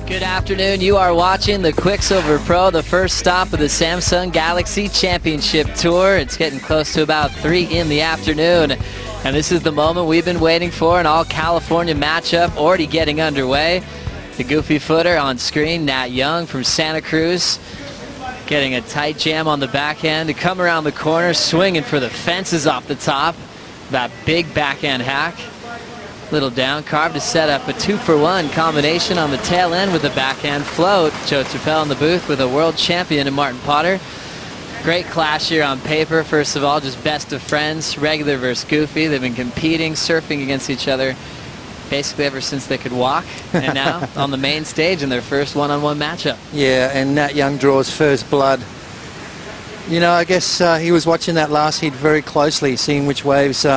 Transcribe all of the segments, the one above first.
Good afternoon. You are watching the Quiksilver Pro, the first stop of the Samsung Galaxy Championship Tour. It's getting close to about 3 in the afternoon. And this is the moment we've been waiting for, an all-California matchup already getting underway. The goofy footer on screen, Nat Young from Santa Cruz, getting a tight jam on the backhand to come around the corner, swinging for the fences off the top. That big backhand hack. Little down carve to set up a 2-for-1 combination on the tail end with a backhand float. Joe Turpel in the booth with a world champion in Martin Potter. Great clash here on paper. First of all, just best of friends, regular versus goofy. They've been competing, surfing against each other basically ever since they could walk, and now on the main stage in their first one-on-one matchup. Yeah, and Nat Young draws first blood. You know, I guess he was watching that last heat very closely, seeing which waves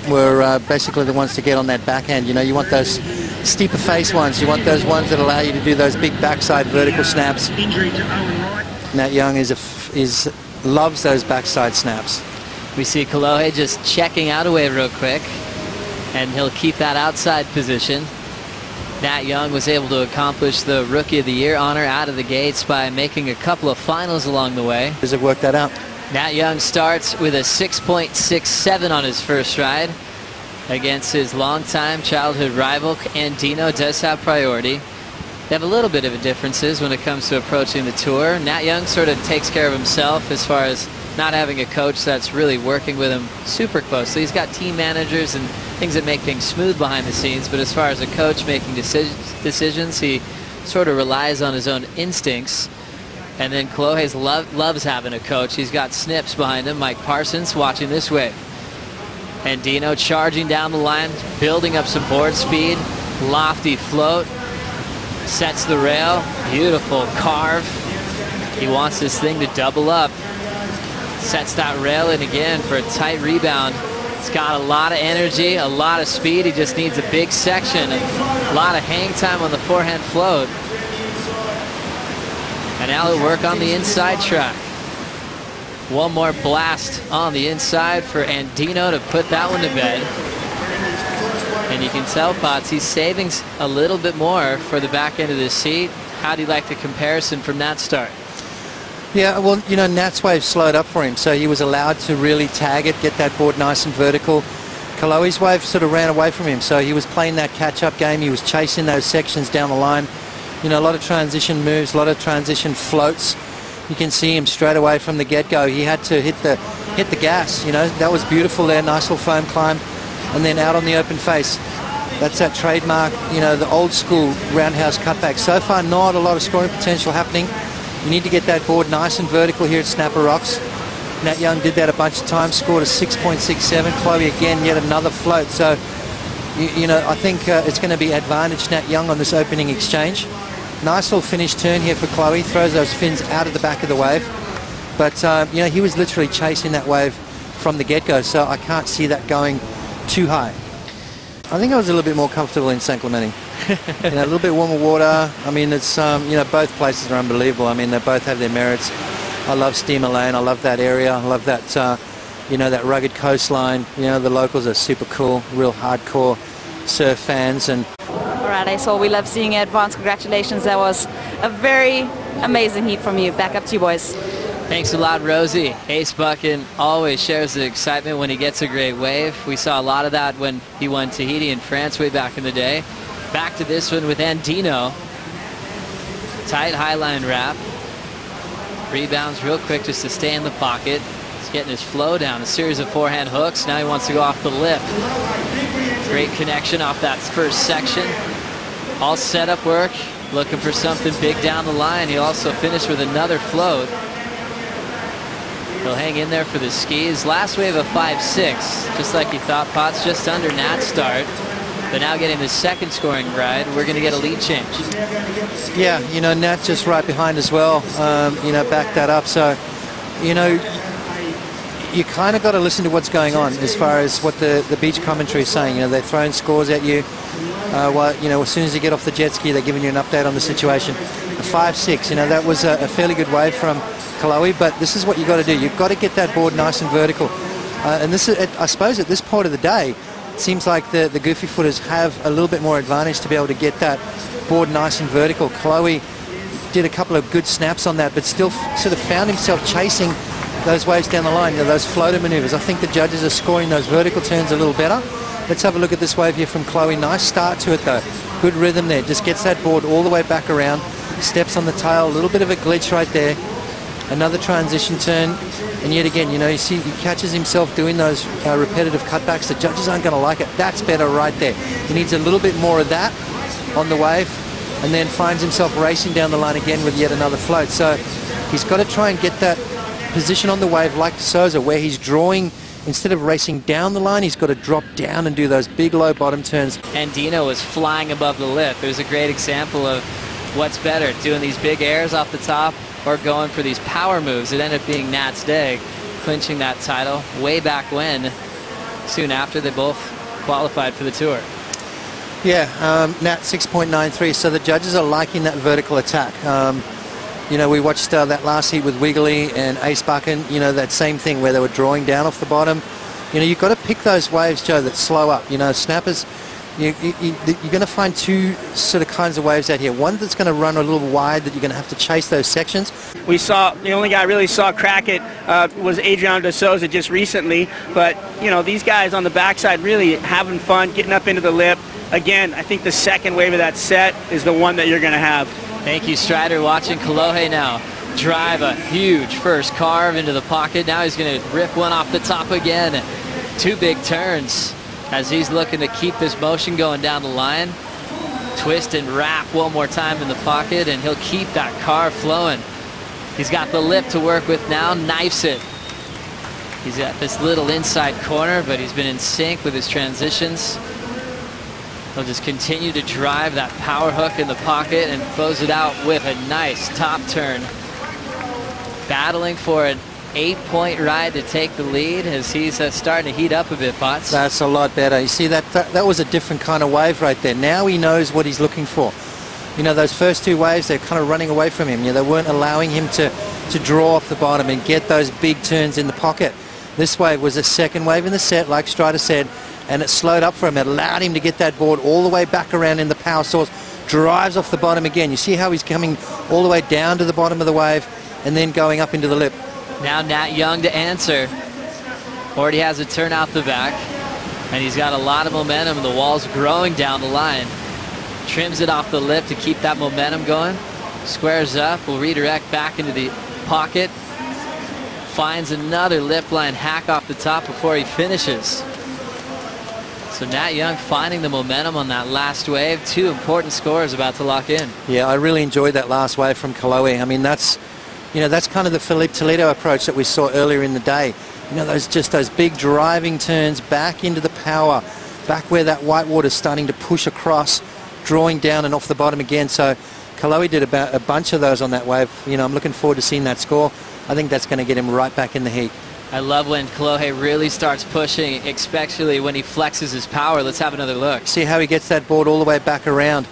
were basically the ones to get on that backhand. You know, you want those steeper face ones. You want those ones that allow you to do those big backside vertical snaps. Nat Young loves those backside snaps. We see Kolohe just checking out a wave real quick, and he'll keep that outside position. Nat Young was able to accomplish the Rookie of the Year honor out of the gates by making a couple of finals along the way. Does it work that out? Nat Young starts with a 6.67 on his first ride against his longtime childhood rival. Andino does have priority. They have a little bit of differences when it comes to approaching the tour. Nat Young sort of takes care of himself as far as not having a coach that's really working with him super closely. He's got team managers and things that make things smooth behind the scenes, but as far as a coach making decisions, he sort of relies on his own instincts. And then Kolohe loves having a coach. He's got Snips behind him. Mike Parsons watching this wave. Andino charging down the line, building up some board speed. Lofty float. Sets the rail. Beautiful carve. He wants this thing to double up. Sets that rail in again for a tight rebound. It's got a lot of energy, a lot of speed. He just needs a big section and a lot of hang time on the forehand float. And now he'll work on the inside track. One more blast on the inside for Andino to put that one to bed. And you can tell, Potts, he's saving a little bit more for the back end of this seat. How do you like the comparison from that start? Yeah, well, you know, Nat's wave slowed up for him, so he was allowed to really tag it, get that board nice and vertical. Kolohe's wave sort of ran away from him, so he was playing that catch-up game. He was chasing those sections down the line. You know, a lot of transition moves, a lot of transition floats. You can see him straight away from the get-go. He had to hit the gas. You know, that was beautiful there. Nice little foam climb, and then out on the open face. That's that trademark, you know, the old school roundhouse cutback. So far, not a lot of scoring potential happening. You need to get that board nice and vertical here at Snapper Rocks. Nat Young did that a bunch of times, scored a 6.67. Chloe again, yet another float. So, you know, I think it's going to be advantage Nat Young on this opening exchange. Nice little finish turn here for Chloe. Throws those fins out of the back of the wave. But, you know, he was literally chasing that wave from the get-go, so I can't see that going too high. I think I was a little bit more comfortable in San Clemente. You know, a little bit warmer water. I mean, it's, you know, both places are unbelievable. I mean, they both have their merits. I love Steamer Lane. I love that area. I love that, you know, that rugged coastline. You know, the locals are super cool, real hardcore surf fans. And Alright, so we love seeing it. Vance, congratulations. That was a very amazing heat from you. Back up to you, boys. Thanks a lot, Rosie. Ace Buchan always shares the excitement when he gets a great wave. We saw a lot of that when he won Tahiti in France way back in the day. Back to this one with Andino. Tight highline wrap. Rebounds real quick just to stay in the pocket. He's getting his flow down. A series of forehand hooks. Now he wants to go off the lip. Great connection off that first section. All setup work. Looking for something big down the line. He also finished with another float. He'll hang in there for the skis. Last wave of 5.6, just like he thought. Potts just under Nat's start. But now getting the second scoring ride, we're going to get a lead change. Yeah, you know, Nat just right behind as well, you know, back that up. So, you know, you kind of got to listen to what's going on as far as what the beach commentary is saying. You know, they're throwing scores at you. You know, as soon as you get off the jet ski, they're giving you an update on the situation. A 5.6, you know, that was a fairly good wave from Kolohe, but this is what you got to do. You've got to get that board nice and vertical. And this is, I suppose, at this point of the day, it seems like the goofy footers have a little bit more advantage to be able to get that board nice and vertical. Kolohe did a couple of good snaps on that, but still sort of found himself chasing those waves down the line, those floater maneuvers. I think the judges are scoring those vertical turns a little better. Let's have a look at this wave here from Kolohe. Nice start to it though. Good rhythm there. Just gets that board all the way back around. Steps on the tail. A little bit of a glitch right there. Another transition turn. And yet again, you see he catches himself doing those repetitive cutbacks. The judges aren't going to like it. That's better right there. He needs a little bit more of that on the wave, and then finds himself racing down the line again with yet another float. So he's got to try and get that position on the wave like De Souza, where he's drawing, instead of racing down the line, he's got to drop down and do those big low bottom turns. Andino was flying above the lip. It was a great example of what's better, doing these big airs off the top or going for these power moves. It ended up being Nat's day, clinching that title way back when, soon after they both qualified for the tour. Yeah, Nat 6.93, so the judges are liking that vertical attack. We watched that last heat with Wiggly and Ace Buchan, that same thing where they were drawing down off the bottom. You've got to pick those waves, Joe, that slow up. Snappers, you're going to find two sort of kinds of waves out here. One that's going to run a little wide, that you're going to have to chase those sections. We saw, the only guy I really saw crack it was Adriano De Souza just recently. But, these guys on the backside really having fun, getting up into the lip. Again, I think the second wave of that set is the one that you're going to have. Thank you, Strider. Watching Kolohe now drive a huge first carve into the pocket. Now he's going to rip one off the top again. Two big turns as he's looking to keep this motion going down the line. Twist and wrap one more time in the pocket, and he'll keep that carve flowing. He's got the lip to work with now, knifes it. He's at this little inside corner, but he's been in sync with his transitions. He'll just continue to drive that power hook in the pocket and close it out with a nice top turn. Battling for an 8-point ride to take the lead as he's starting to heat up a bit, Potts. That's a lot better. You see, that was a different kind of wave right there. Now he knows what he's looking for. Those first two waves, they're kind of running away from him. They weren't allowing him to draw off the bottom and get those big turns in the pocket. This wave was a second wave in the set, like Strider said, and it slowed up for him. It allowed him to get that board all the way back around in the power source. Drives off the bottom again. You see how he's coming all the way down to the bottom of the wave and then going up into the lip. Now Nat Young to answer. Already has a turn out the back, and he's got a lot of momentum, and the wall's growing down the line. Trims it off the lip to keep that momentum going. Squares up, will redirect back into the pocket. Finds another lip line hack off the top before he finishes. So Nat Young finding the momentum on that last wave. Two important scores about to lock in. Yeah, I really enjoyed that last wave from Kolohe. I mean, that's kind of the Felipe Toledo approach that we saw earlier in the day. Those big driving turns back into the power, back where that white water's starting to push across, drawing down and off the bottom again. So Kolohe did about a bunch of those on that wave. I'm looking forward to seeing that score. I think that's going to get him right back in the heat. I love when Kolohe really starts pushing, especially when he flexes his power. Let's have another look. See how he gets that board all the way back around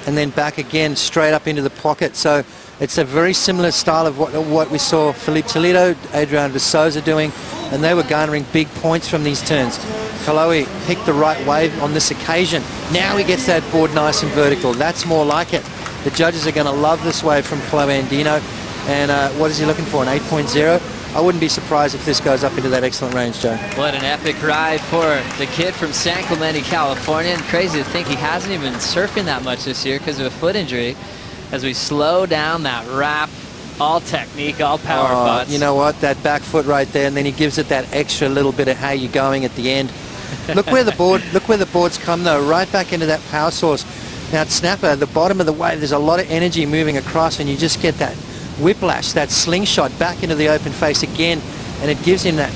and then back again straight up into the pocket. So it's a very similar style of what we saw Felipe Toledo, Adriano De Souza doing, and they were garnering big points from these turns. Kolohe picked the right wave on this occasion. Now he gets that board nice and vertical. That's more like it. The judges are going to love this wave from Kolohe Andino. And what is he looking for, an 8.0? I wouldn't be surprised if this goes up into that excellent range, Joe. What an epic ride for the kid from San Clemente, California. And crazy to think he hasn't even been surfing that much this year because of a foot injury. As we slow down that wrap, all technique, all power butts. You know what? That back foot right there, and then he gives it that extra little bit of how you going at the end. Look where the boards come though, right back into that power source. Now at Snapper, the bottom of the wave, there's a lot of energy moving across, and you just get that whiplash, that slingshot back into the open face again, and it gives him that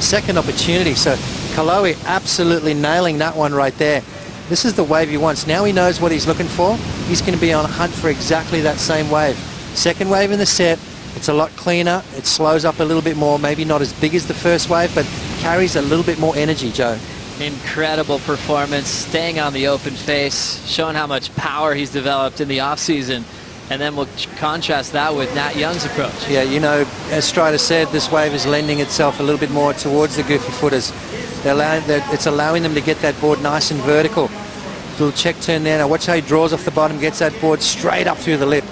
second opportunity. So Kolohe absolutely nailing that one right there. This is the wave he wants. Now he knows what he's looking for. He's going to be on a hunt for exactly that same wave. Second wave in the set, it's a lot cleaner. It slows up a little bit more, maybe not as big as the first wave, but carries a little bit more energy, Joe. Incredible performance, staying on the open face, showing how much power he's developed in the offseason. And then we'll contrast that with Nat Young's approach. Yeah, as Strider said, this wave is lending itself a little bit more towards the goofy footers. It's allowing them to get that board nice and vertical. Little check turn there. Now watch how he draws off the bottom, gets that board straight up through the lip.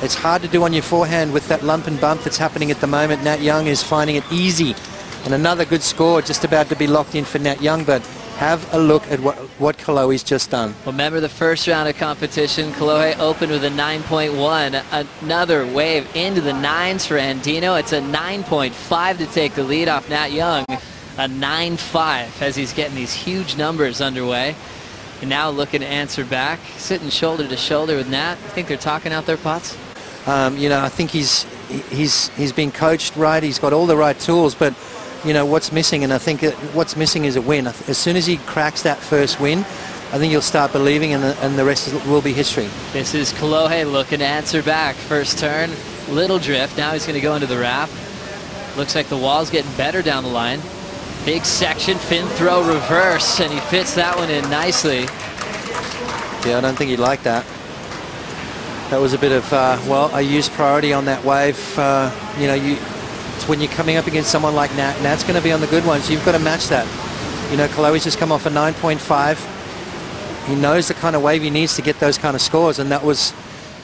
It's hard to do on your forehand with that lump and bump that's happening at the moment. Nat Young is finding it easy. And another good score just about to be locked in for Nat Young, but have a look at what Kolohe's just done. Remember the first round of competition, Kolohe opened with a 9.1. Another wave into the 9s for Andino. It's a 9.5 to take the lead off Nat Young. A 9.5 as he's getting these huge numbers underway. And now looking to answer back, sitting shoulder to shoulder with Nat. I think they're talking out their pots. You know, I think he's been coached right. He's got all the right tools, but you know what's missing, and I think what's missing is a win. As soon as he cracks that first win, I think you'll start believing, and the rest will be history. This is Kolohe looking to answer back. First turn, little drift. Now he's going to go into the wrap. Looks like the wall's getting better down the line. Big section, fin throw reverse, and he fits that one in nicely. Yeah, I don't think he'd like that. That was a bit of, well, I used priority on that wave. You know, when you're coming up against someone like Nat, Nat's going to be on the good ones. You've got to match that. You know, Kolohe's just come off a 9.5. He knows the kind of wave he needs to get those kind of scores, and that was,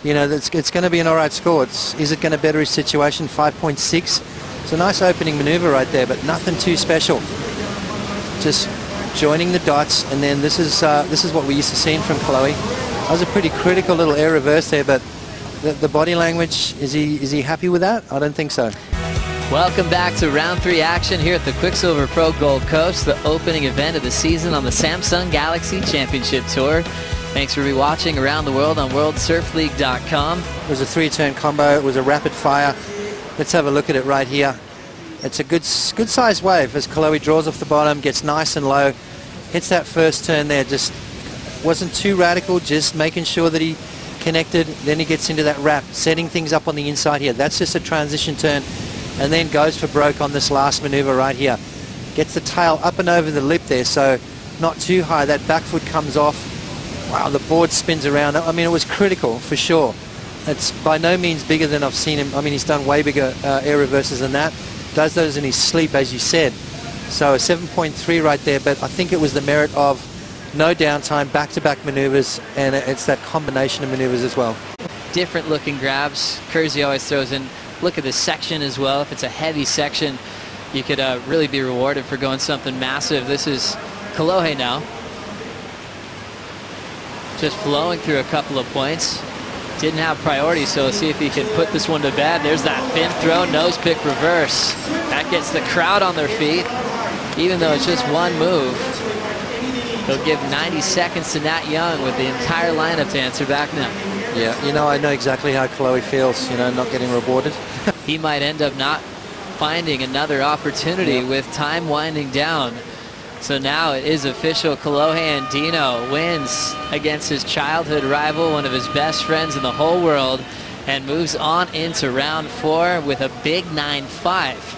you know, it's going to be an all right score. Is it going to better his situation? 5.6. It's a nice opening maneuver right there, but nothing too special. Just joining the dots, and then this is what we used to see from Kolohe. That was a pretty critical little air reverse there, but the body language, is he happy with that? I don't think so. Welcome back to round 3 action here at the Quiksilver Pro Gold Coast, the opening event of the season on the Samsung Galaxy Championship Tour. Thanks for rewatching around the world on WorldSurfLeague.com. It was a 3-turn combo. It was a rapid fire. Let's have a look at it right here. It's a good sized wave as Kolohe draws off the bottom, gets nice and low, hits that first turn there. Just wasn't too radical, just making sure that he connected. Then he gets into that wrap, setting things up on the inside here. That's just a transition turn, and then goes for broke on this last maneuver right here. Gets the tail up and over the lip there, so not too high. That back foot comes off. Wow, the board spins around. I mean, it was critical for sure. It's by no means bigger than I've seen him. I mean, he's done way bigger air reverses than that. Does those in his sleep, as you said. So a 7.3 right there, but I think it was the merit of no downtime, back-to-back maneuvers, and it's that combination of maneuvers as well. Different looking grabs. Kersey always throws in. Look at the section as well. If it's a heavy section, you could really be rewarded for going something massive. This is Kolohe now. Just flowing through a couple of points. Didn't have priority, so let's see if he can put this one to bed. There's that fin throw, nose pick reverse. That gets the crowd on their feet, even though it's just one move. He'll give 90 seconds to Nat Young with the entire lineup to answer back now. Yeah, you know, I know exactly how Kolohe feels, you know, not getting rewarded. He might end up not finding another opportunity with time winding down. So now it is official. Kolohe Andino wins against his childhood rival, one of his best friends in the whole world, and moves on into round 4 with a big 9.5.